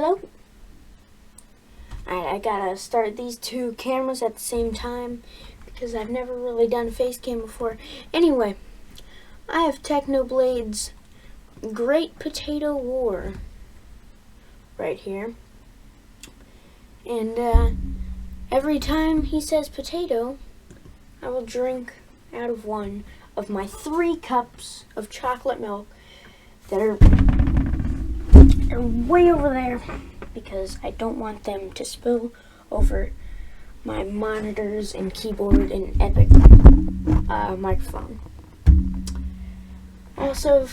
Hello? I gotta start these two cameras at the same time because I've never really done a face cam before. Anyway, I have Technoblade's Great Potato War right here. And every time he says potato, I will drink out of one of my 3 cups of chocolate milk that are way over there because I don't want them to spill over my monitors and keyboard and Epic microphone. Also,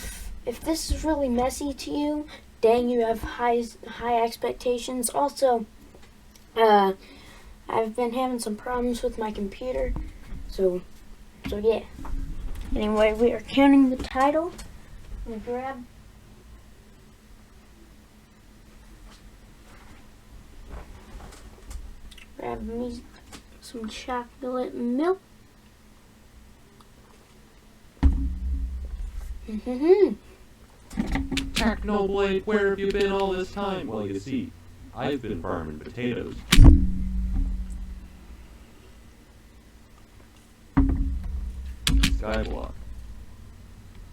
if this is really messy to you, dang, you have high expectations. Also, I've been having some problems with my computer, so yeah. Anyway, we are counting the title. I'm gonna grab me some chocolate milk. Technoblade, where have you been all this time? Well, you see, I've been farming potatoes. Skyblock.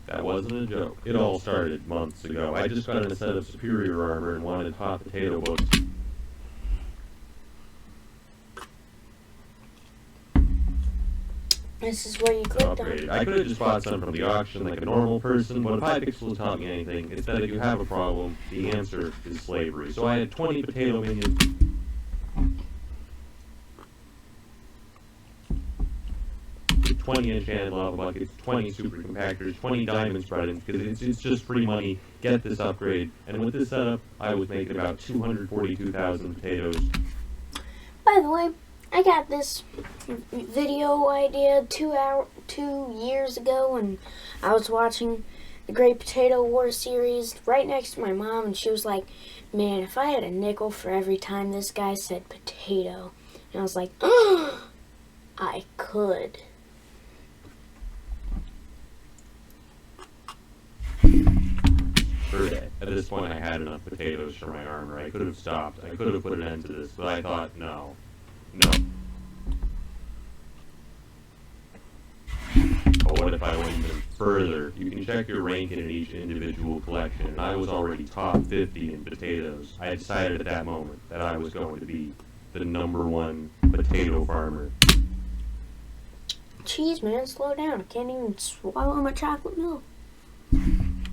That wasn't a joke. It all started months ago. I just got in a set of superior armor and wanted hot potato books. This is where you clicked on. I could have just bought some from the auction like a normal person, but if Hypixel taught me anything, it's that if you have a problem, the answer is slavery. So I had 20 potato minions. With 20 enchanted lava buckets, 20 super compactors, 20 diamond spreadings, because it's just free money. Get this upgrade. And with this setup, I was making about 242,000 potatoes. By the way, I got this video idea 2 years ago, and I was watching the Great Potato War series right next to my mom, and she was like, man, if I had a nickel for every time this guy said potato. And I was like, oh, I could. At this point, I had enough potatoes for my armor. I could have stopped. I could have put an end to this, but I thought, no. But what if I went even further? You can check your rank in each individual collection, and I was already top 50 in potatoes. I decided at that moment that I was going to be the #1 potato farmer. Jeez, man, slow down. I can't even swallow my chocolate milk. In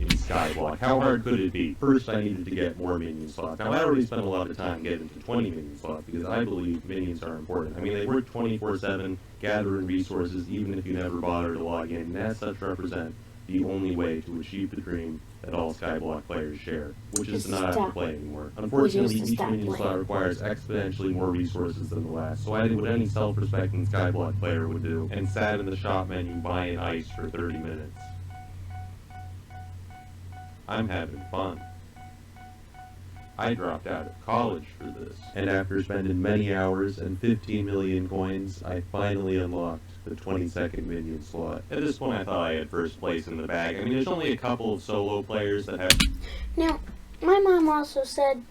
Skyblock. How hard could it be? First, I needed to get more minion slots. Now, I already spent a lot of time getting to 20 minion slots because I believe minions are important. I mean, they work 24/7, gathering resources, even if you never bother to log in. And as such, represent the only way to achieve the dream that all Skyblock players share, which is to not have to play anymore. Unfortunately, each minion slot requires exponentially more resources than the last, so I did what any self-respecting Skyblock player would do, and sat in the shop menu buying ice for 30 minutes. I'm having fun. I dropped out of college for this. And after spending many hours and 15 million coins, I finally unlocked the 22nd minion slot. At this point, I thought I had first place in the bag. I mean, there's only a couple of solo players that have... Now, my mom also said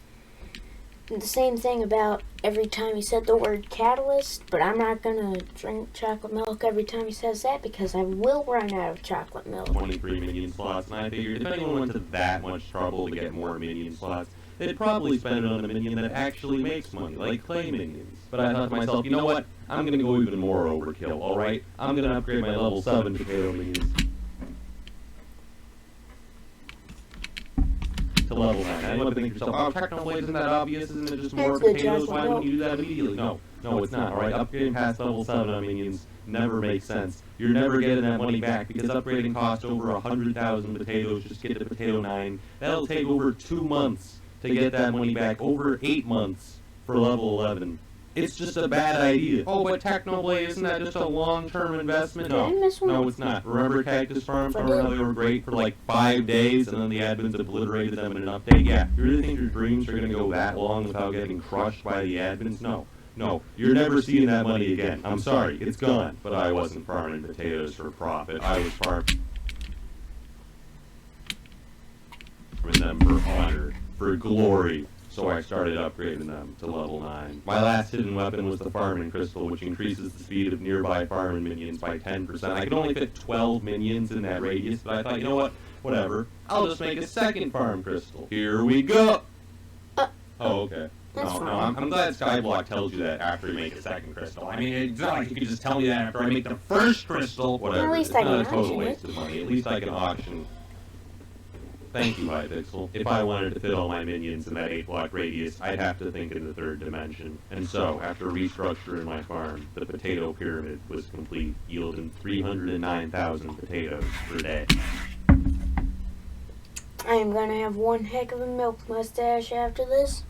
the same thing about every time he said the word catalyst, but I'm not gonna drink chocolate milk every time he says that because I will run out of chocolate milk. 23 minion slots, and I figured if anyone went to that much trouble to get more minion slots, they'd probably spend it on a minion that actually makes money, like clay minions. But I thought to myself, you know what? I'm gonna go even more overkill, alright? I'm gonna upgrade my level 7 potato minions to level 9. I want to think to yourself, oh, Technoblade isn't that obvious? Isn't it just more potatoes? Why wouldn't you do that immediately? No, it's not, alright? Upgrading past level 7 on minions never makes sense. You're never getting that money back because upgrading costs over 100,000 potatoes just to get to potato 9. That'll take over 2 months to get that money back, over 8 months for level 11. It's just a bad idea. Oh, but Technoblade, isn't that just a long-term investment? No, it's not. Remember Cactus Farm? Remember how they were great for like 5 days and then the admins obliterated them in an update? Yeah, you really think your dreams are going to go that long without getting crushed by the admins? No, you're never seeing that money again. I'm sorry, it's gone. But I wasn't farming potatoes for profit. I was farming them for honor, for glory. So I started upgrading them to level 9. My last hidden weapon was the Farming Crystal, which increases the speed of nearby farming minions by 10%. I could only fit 12 minions in that radius, but I thought, you know what? Whatever. I'll just make a second Farm Crystal. Here we go! Oh, okay. No, I'm glad Skyblock tells you that after you make a second crystal. I mean, it's not like you could just tell me that after I make the first crystal. Whatever. At least it's I not a can total auction waste of money. At least I can auction. Thank you, Hypixel. If I wanted to fit all my minions in that 8-block radius, I'd have to think in the third dimension. And so, after restructuring my farm, the potato pyramid was complete, yielding 309,000 potatoes per day. I am gonna have one heck of a milk mustache after this.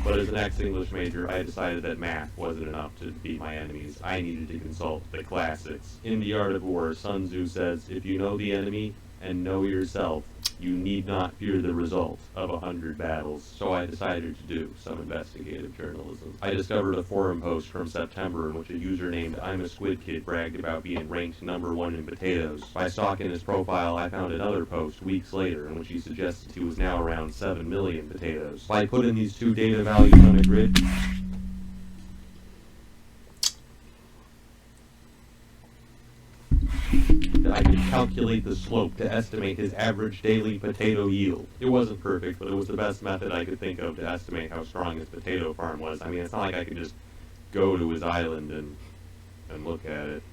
But as an ex-English major, I decided that math wasn't enough to defeat my enemies. I needed to consult the classics. In The Art of War, Sun Tzu says, if you know the enemy and know yourself, you need not fear the result of 100 battles. So I decided to do some investigative journalism. I discovered a forum post from September in which a user named I'm a Squid Kid bragged about being ranked #1 in potatoes. By stalking his profile, I found another post weeks later in which he suggested he was now around 7 million potatoes. By putting these two data values on a grid, I could calculate the slope to estimate his average daily potato yield. It wasn't perfect, but it was the best method I could think of to estimate how strong his potato farm was. I mean, it's not like I could just go to his island and look at it.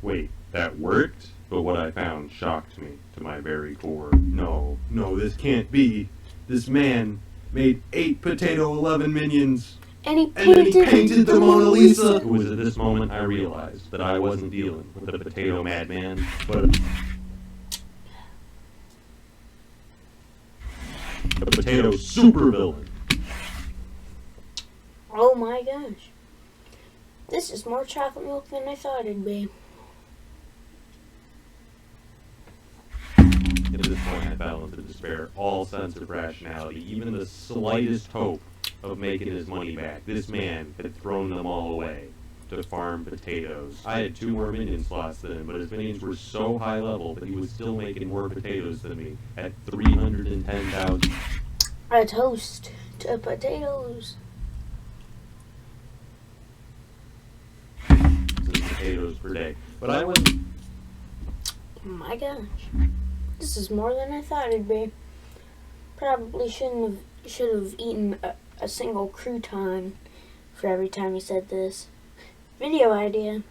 Wait, that worked? But what I found shocked me to my very core. No, this can't be. This man made 8 potato 11 minions. And he then he painted the Mona Lisa! It was at this moment I realized that I wasn't dealing with a potato madman, but a potato supervillain. Oh my gosh. This is more chocolate milk than I thought it'd be. At this point I fell into despair, all sense of rationality, even the slightest hope of making his money back. This man had thrown them all away to farm potatoes. I had 2 more minion slots than him, but his minions were so high level that he was still making more potatoes than me at 310,000. A toast to potatoes. Potatoes per day. But I wasn't. Oh my gosh. This is more than I thought it'd be. Probably should have eaten a single crouton for every time he said this. Video idea.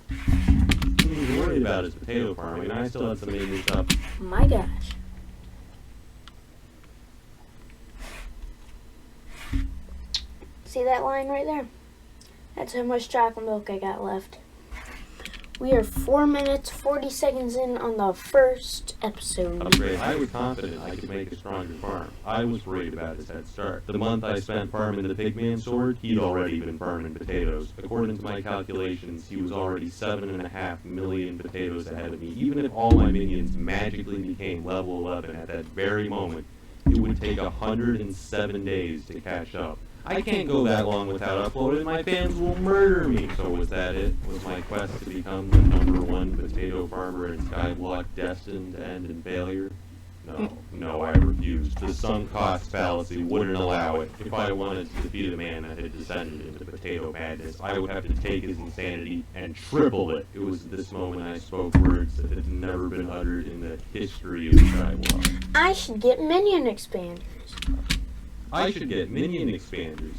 He was worried about his potato farm. I mean, I still had some minions up. My gosh. See that line right there? That's how much chocolate milk I got left. We are 4 minutes, 40 seconds in on the first episode. Upgrade. I was confident I could make a stronger farm. I was worried about his head start. The month I spent farming the Pigman sword, he'd already been farming potatoes. According to my calculations, he was already 7.5 million potatoes ahead of me. Even if all my minions magically became level 11 at that very moment, it would take 107 days to catch up. I can't go that long without uploading. My fans will murder me. So was that it? Was my quest to become the #1 potato farmer in Skyblock destined to end in failure? No, I refused. The sunk cost fallacy wouldn't allow it. If I wanted to defeat a man that had descended into potato madness, I would have to take his insanity and triple it. It was at this moment I spoke words that had never been uttered in the history of Skyblock. I should get minion expanders. I should get minion expanders.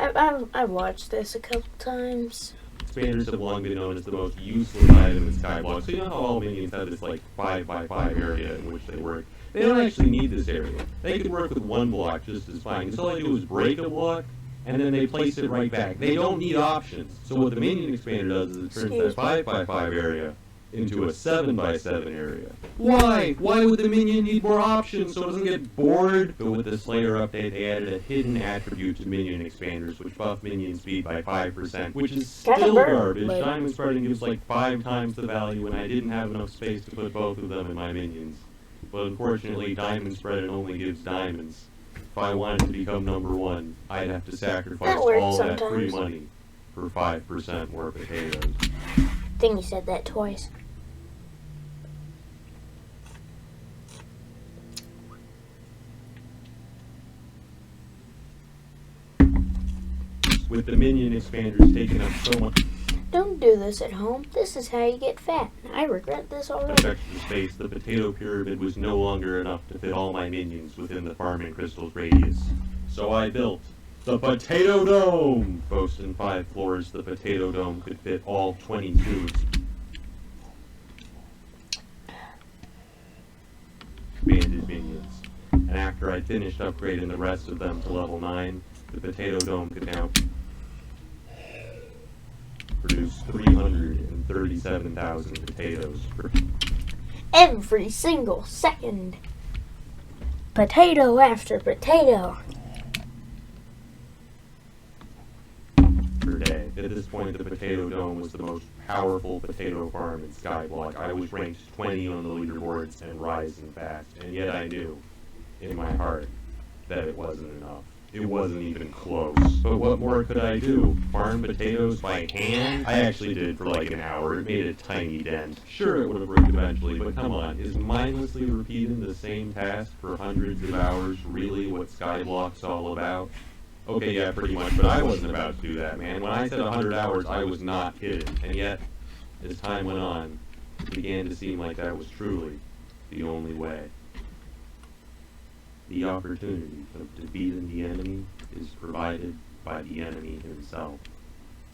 I've watched this a couple times. Expanders have long been known as the most useless item in Skyblock. So you know how all minions have this like 5x5 area in which they work? They don't actually need this area. They could work with 1 block just as fine. So all they do is break a block, and then they place it right back. They don't need options. So what the minion expander does is it turns that 5x5 area into a 7x7 area. Why? Why would the minion need more options so it doesn't get bored? But with the Slayer update, they added a hidden attribute to minion expanders, which buff minion speed by 5%, which is still garbage. Diamond spreading gives like 5 times the value, and I didn't have enough space to put both of them in my minions. But unfortunately, diamond spreading only gives diamonds. If I wanted to become #1, I'd have to sacrifice all that free money for 5% more potatoes. I think you said that twice. With the minion expanders taking up so much Don't do this at home. This is how you get fat. I regret this already. extra space, the potato pyramid was no longer enough to fit all my minions within the farming crystal's radius. So I built the Potato Dome! Boasting 5 floors, the Potato Dome could fit all 22 expanded minions. And after I finished upgrading the rest of them to level 9, the Potato Dome could now produce 337,000 potatoes Every single second. Potato after potato. per day. At this point, the Potato Dome was the most powerful potato farm in Skyblock. I was ranked 20 on the leaderboards and rising fast, and yet I knew, in my heart, that it wasn't enough. It wasn't even close. But what more could I do? Farm potatoes by hand? I actually did for like an hour. It made a tiny dent. Sure, it would have worked eventually, but come on, is mindlessly repeating the same task for hundreds of hours really what Skyblock's all about? Okay, yeah, pretty much, but I wasn't about to do that, man. When I said 100 hours, I was not kidding. And yet, as time went on, it began to seem like that was truly the only way. The opportunity of defeating the enemy is provided by the enemy himself.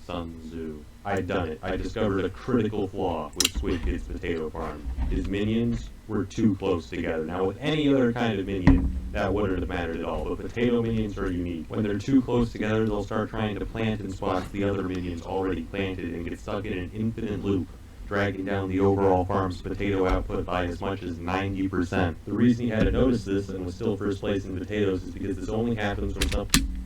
Sun Tzu. I'd done it. I discovered a critical flaw with Squid Kid's potato farm. His minions were too close together. Now, with any other kind of minion, that wouldn't have mattered at all, but potato minions are unique. When they're too close together, they'll start trying to plant in spots the other minions already planted and get stuck in an infinite loop, dragging down the overall farm's potato output by as much as 90%. The reason he had to notice this and was still first place in potatoes is because this only happens when something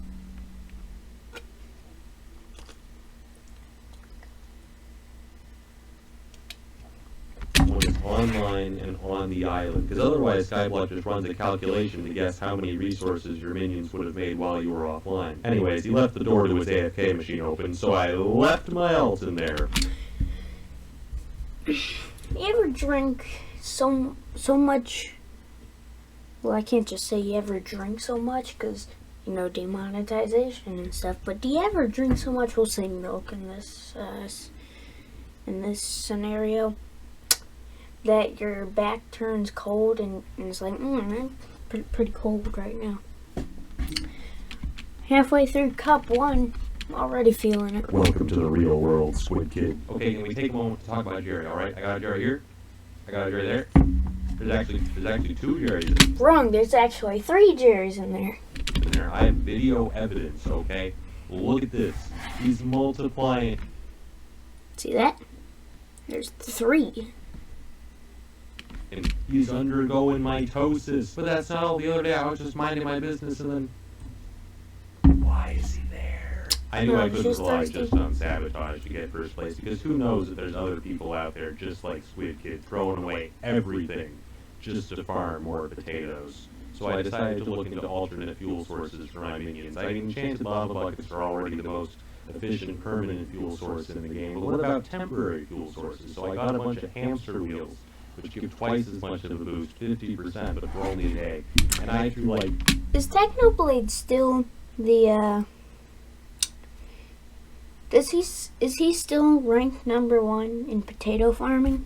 is online and on the island, because otherwise Skyblock just runs a calculation to guess how many resources your minions would have made while you were offline. Anyways, he left the door to his AFK machine open, so I left my alt in there. You ever drink so much? Well, I can't just say you ever drink so much because, you know, demonetization and stuff. But do you ever drink so much? We'll say milk in this scenario, that your back turns cold and it's like, I'm pretty cold right now. Halfway through cup 1, I'm already feeling it. Welcome to the real world, Squid Kid. Okay, can we take a moment to talk about Jerry, alright? I got a Jerry here. I got a Jerry there. There's actually 2 Jerrys Wrong, there's actually 3 Jerrys in there. I have video evidence, okay? Look at this. He's multiplying. See that? There's 3. And he's undergoing mitosis. But that's not all. The other day I was just minding my business and then... Why is he there? I knew I couldn't rely just on sabotage to get first place, because who knows if there's other people out there just like Squid Kid throwing away everything just to farm more potatoes. So I decided to look into alternate fuel sources for my minions. I mean, enchanted lava buckets are already the most efficient permanent fuel source in the game, but what about temporary fuel sources? So I got a bunch of hamster wheels, which give twice as much of a boost, 50%, but for only a day. And I threw like... Is Technoblade still the, is he still ranked number 1 in potato farming?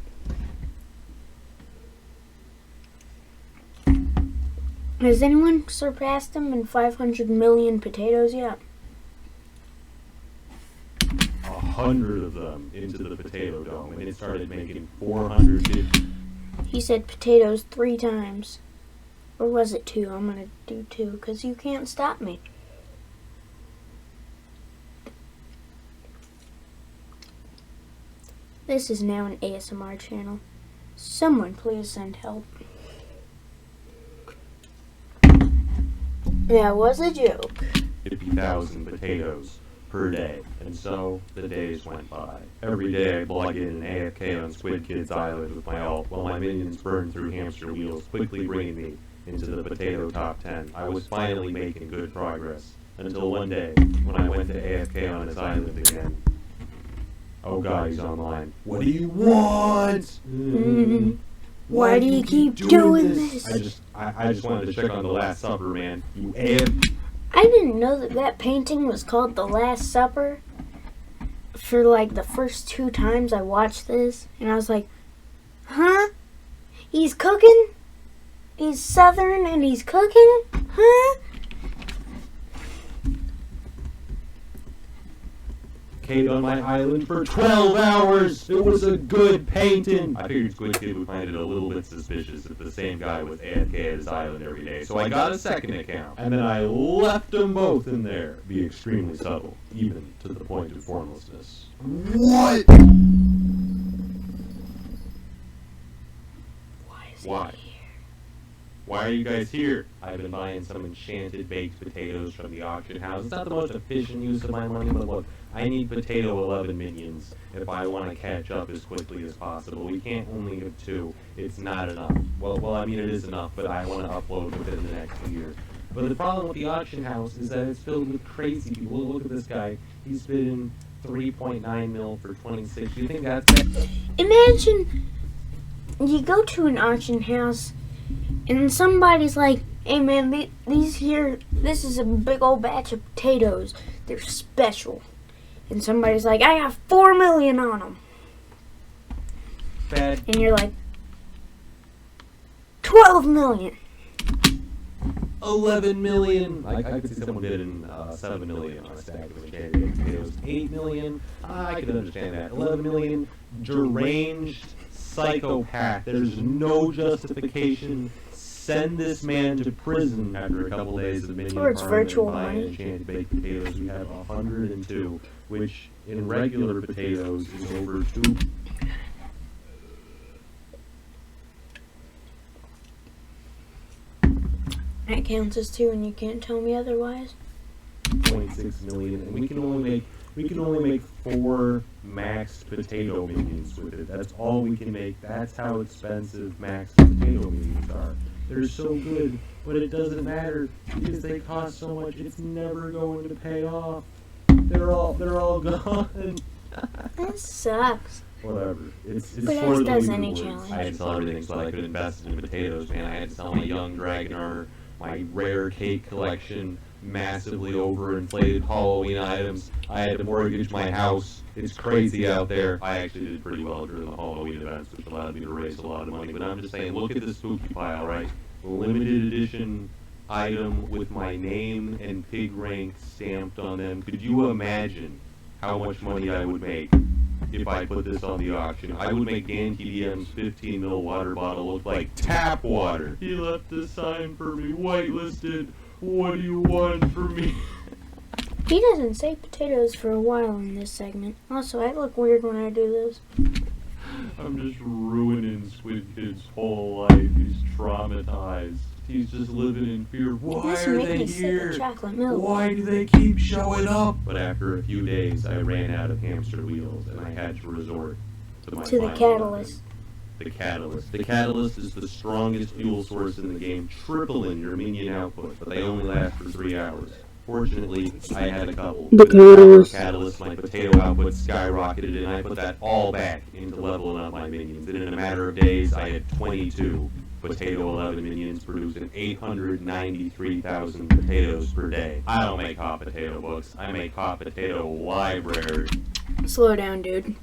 Has anyone surpassed him in 500 million potatoes yet? 100 of them into the potato dome, and it started making 450. He said potatoes 3 times. Or was it 2? I'm gonna do 2, because you can't stop me. This is now an ASMR channel. Someone please send help. That was a joke. 50,000 potatoes per day, and so the days went by. Every day I plug in an AFK on Squid Kid's island with my alt, while my minions burned through hamster wheels, quickly bringing me into the potato top 10. I was finally making good progress, Until one day, when I went to AFK on his island again. Oh god, he's online. What do you want? Why do you keep doing this? I just wanted to check on the Last Supper, man. You AFK. I didn't know that painting was called The Last Supper for like the first 2 times I watched this, and I was like, huh? He's cooking? He's Southern and he's cooking? Huh? On my island for 12 hours. It was a good painting. I figured Squid Kid would find it a little bit suspicious if the same guy was AFK at his island every day. So I got a second account, and then I left them both in there. Be extremely subtle, even to the point of formlessness. What? Why? Why are you guys here? I've been buying some enchanted baked potatoes from the auction house. It's not the most efficient use of my money, but look, I need potato 11 minions if I want to catch up as quickly as possible. We can't only have 2. It's not enough. Well, I mean it is enough, but I want to upload within the next year. But the problem with the auction house is that it's filled with crazy people. Look at this guy. He's bidding 3.9 mil for 26. You think that's it? Imagine you go to an auction house and somebody's like, hey man, this is a big old batch of potatoes. They're special. And somebody's like, I got 4 million on them. Bad. And you're like, 12 million. 11 million. I could see someone bidding 7 million on a stack of enchanted potatoes. 8 million. I could understand that. 11 million. Deranged psychopath. There's no justification. Send this man to prison. After a couple days of minion Or it's farming virtual and buying money. enchanted baked potatoes, we have 102, which in regular potatoes is over 2. That counts as 2 and you can't tell me otherwise. 0.6 million, and we can only make 4 maxed potato minions with it. That's all we can make. That's how expensive maxed potato minions are. They're so good, but it doesn't matter because they cost so much. It's never going to pay off. They're all gone. That sucks. Whatever. It's But for as the does leaderboards. any challenge. I had to sell everything so I could invest in potatoes, man. I had to sell my young dragon armor, my rare cake collection, massively overinflated Halloween items. I had to mortgage my house. It's crazy out there. I actually did pretty well during the Halloween events, which allowed me to raise a lot of money. But I'm just saying, look at this spooky pile, right? A limited edition item with my name and pig rank stamped on them. Could you imagine how much money I would make if I put this on the auction? I would make Dan TDM's 15 ml water bottle look like tap water. He left a sign for me, whitelisted. What do you want from me? He doesn't say potatoes for a while in this segment. Also, I look weird when I do this. I'm just ruining Squid Kid's whole life. He's traumatized. He's just living in fear. Why This are makes they me sick here? of chocolate milk. Why do they keep showing up? But after a few days, I ran out of hamster wheels, and I had to resort to my To the final catalyst. weapon. The catalyst. The catalyst is the strongest fuel source in the game, tripling your minion output, but they only last for 3 hours. Fortunately, I had a couple. The catalyst. Catalyst, my potato output skyrocketed, and I put that all back into leveling up my minions. And in a matter of days, I had 22 potato 11 minions producing 893,000 potatoes per day. I don't make hot potato books. I make hot potato library. Slow down, dude.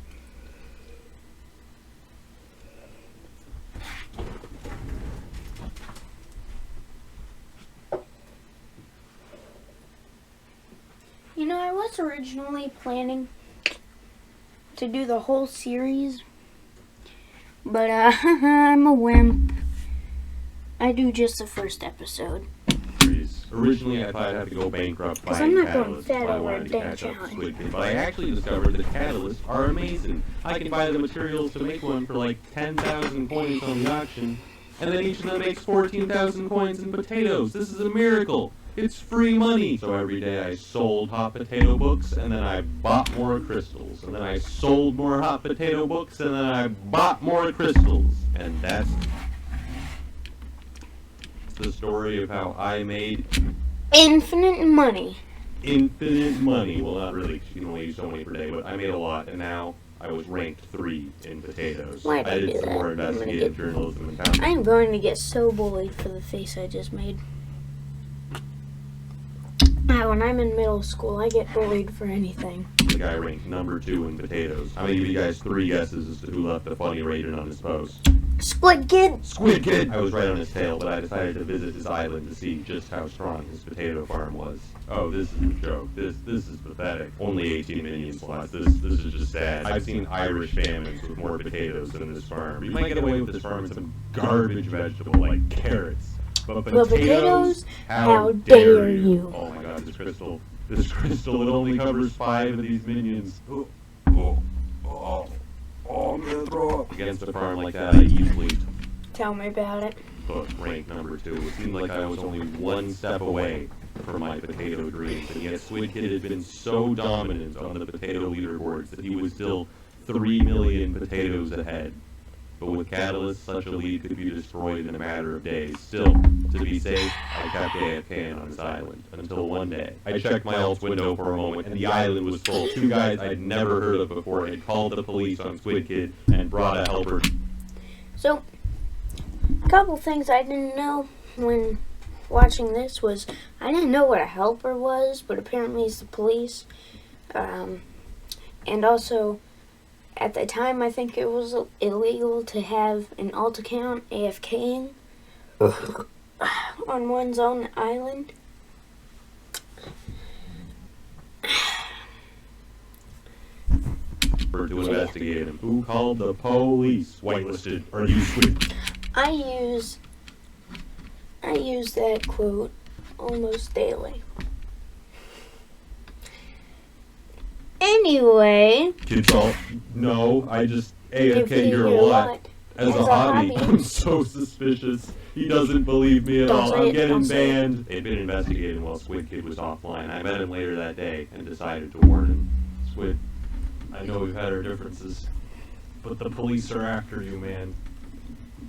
You know, I was originally planning to do the whole series, but I'm a wimp. I do just the first episode. Originally, I thought I'd have to go bankrupt 'Cause buying I'm not going catalysts fat if I over wanted a to damn catch up to challenge. Squid Kid, but I actually discovered that catalysts are amazing. I can buy the materials to make one for like 10,000 coins on the auction, and then each of them makes 14,000 coins in potatoes. This is a miracle. It's free money. So every day I sold hot potato books, and then I bought more crystals, and then I sold more hot potato books, and then I bought more crystals. And that's the story of how I made Infinite money. infinite money. Well, not really, 'cause you can only use so many per day, but I made a lot, and now I was ranked 3 in potatoes. Why'd I did do some that? more I'm gonna investigative get- journalism and found I am going to get so bullied for the face I just made. When I'm in middle school, I get bullied for anything. the guy ranked number 2 in potatoes. I'm gonna give you guys 3 guesses as to who left a funny rating on his post. Squid Kid! Squid Kid! I was right on his tail, but I decided to visit his island to see just how strong his potato farm was. Oh, this is a joke. This is pathetic. Only 18 minion slots. This is just sad. I've seen Irish famines with more potatoes than this farm. You might get away with this farm some garbage vegetable like carrots. But potatoes? How dare you? Oh my god, this crystal, it only covers 5 of these minions. I'm gonna throw up. Against a farm like that, I easily Tell me about it. took rank number 2. It seemed like I was only 1 step away from my potato dreams, and yet Squid Kid had been so dominant on the potato leaderboards that he was still 3 million potatoes ahead. But with Catalyst, such a lead could be destroyed in a matter of days. Still, to be safe, I kept AFK on his island, until one day, I checked my alt's window for a moment, and the island was full. 2 guys I'd never heard of before had called the police on Squid Kid and brought a helper. So, a couple things I didn't know when watching this was, I didn't know what a helper was, but apparently it's the police. And also, at the time, I think it was illegal to have an alt account AFKing on one's own island. To investigate him. Who called the police? Whitelisted. Are you Squid? I use that quote almost daily. Anyway, Kids all, no, I just AFK here a lot. As a hobby, I'm so suspicious. He doesn't believe me at all. I'm getting banned. They'd been investigating while Squid Kid was offline. I met him later that day and decided to warn him. Squid, I know we've had our differences, but the police are after you, man.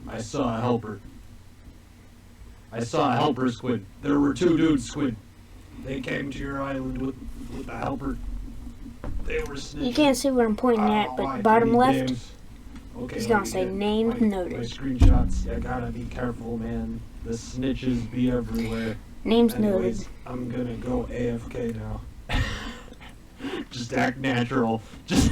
I saw a helper. Squid. There were 2 dudes, Squid. They came to your island with a helper. They were snitching. You can't see what I'm pointing at, but bottom left, Okay, he's gonna say name my noted. screenshots, you gotta be careful, man. The snitches be everywhere. Name's Anyways, noted. I'm gonna go AFK now. Just act natural. Just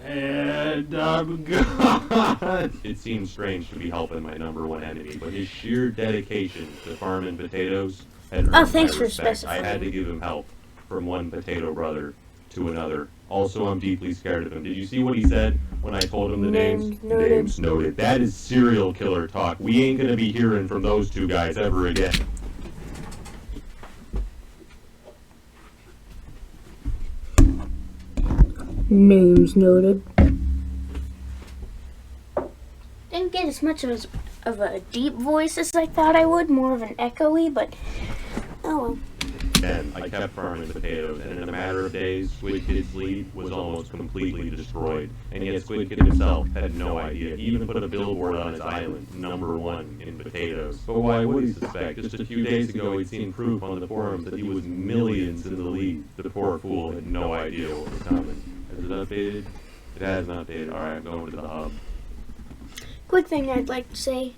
and I'm gone. It seems strange to be helping my #1 enemy, but his sheer dedication to farming potatoes had earned thanks my for respect. specifying. I had to give him help from one potato brother to another. Also, I'm deeply scared of him. Did you see what he said when I told him the names? Noted. Names noted. That is serial killer talk. We ain't gonna be hearing from those 2 guys ever again. Names noted. Didn't get as much of a deep voice as I thought I would, more of an echoey, but oh well. And I kept farming potatoes, and in a matter of days, Squid Kid's lead was almost completely destroyed. And yet Squid Kid himself had no idea. He even put a billboard on his island, #1 in potatoes. But why would he suspect? Just a few days ago, he'd seen proof on the forums that he was millions in the lead. The poor fool had no idea what was coming. Has it updated? It hasn't updated. Alright, I'm going to the hub. Quick thing I'd like to say,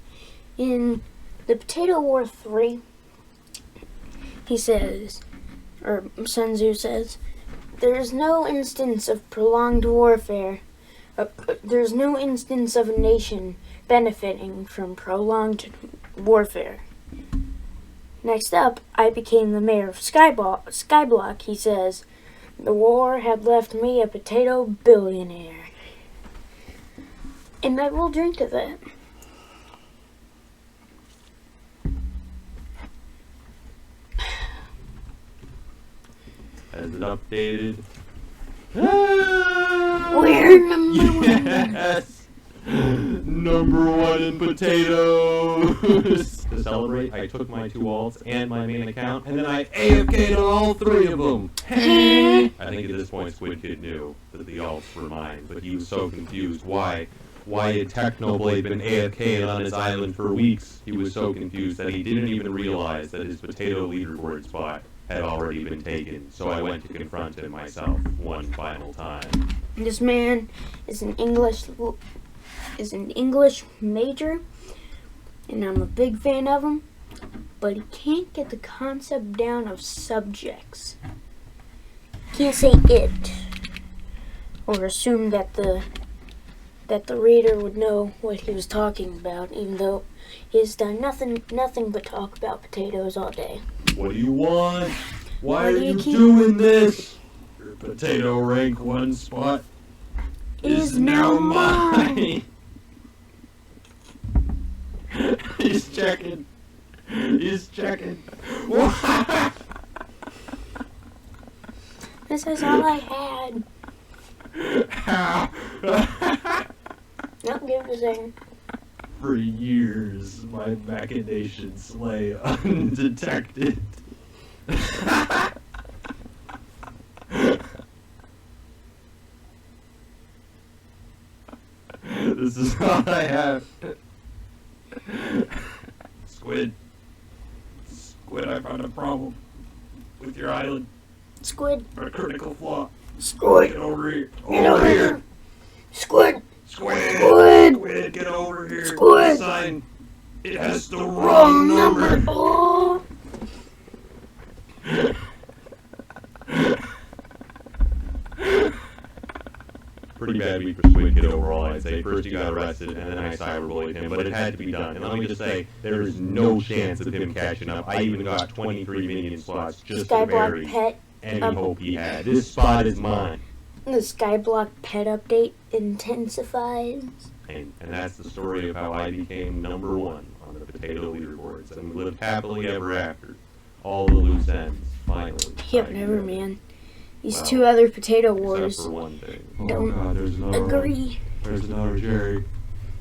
in the Potato War 3, he says, or Sun Tzu says, there's no instance of prolonged warfare, there's no instance of a nation benefiting from prolonged warfare. Next up, I became the mayor of Skyblock, he says, the war had left me a potato billionaire. And I will drink to that. Has it updated? We're #1. Yes! #1 in potatoes! To celebrate, I took my 2 alts and my main account, and then I AFK'd on all 3 of them! I think at this point Squid Kid knew that the alts were mine, but he was so confused. Why why had Technoblade been AFK on his island for weeks. He was so confused that he didn't even realize that his potato leaderboard spot had already been taken. So I went to confront him myself one final time. This man is an English major, and I'm a big fan of him, but he can't get the concept down of subjects. Can't say it, or assume that the reader would know what he was talking about, even though he's done nothing but talk about potatoes all day. What do you want? Why are you doing this? Your potato rank 1 spot is now mine. He's checking. What? This is all I had. Nope, give it a second. For years, my machinations lay undetected. This is all I have. Squid, I found a problem with your island. Squid. A critical flaw. Squid. Get over here. Get over here. Squid. Squid, get over here. Squid. The sign. It has the wrong number. Oh. Pretty bad week for Squid Kid overall, I'd say. First he got arrested, and then I cyberbullied him, but it had to be done. And let me just say, there is no chance of him catching up. I even got 23 minion slots just to bury any hope he had. This spot is mine. The Skyblock pet update intensifies. And that's the story of how I became number 1 on the potato leaderboards, and we lived happily ever after. All the loose ends, finally. Yep, never, man. These two other potato wars except for one thing. don't God, there's another agree. There's another Jerry,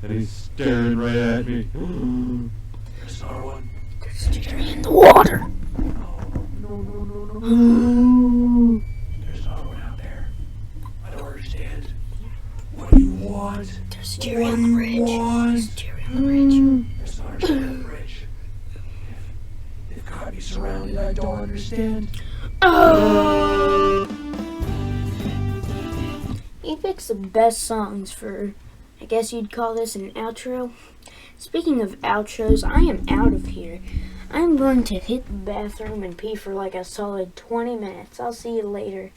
and he's staring right at me. There's another one. There's Jerry in the water. No. There's another one out there. I don't understand. What do you want? There's Jerry on the bridge. There's Jerry on the bridge. There's another Jerry on the bridge. They've got me surrounded. I don't understand. Oh! He picks the best songs for, I guess you'd call this an outro. Speaking of outros, I am out of here. I'm going to hit the bathroom and pee for like a solid 20 minutes. I'll see you later.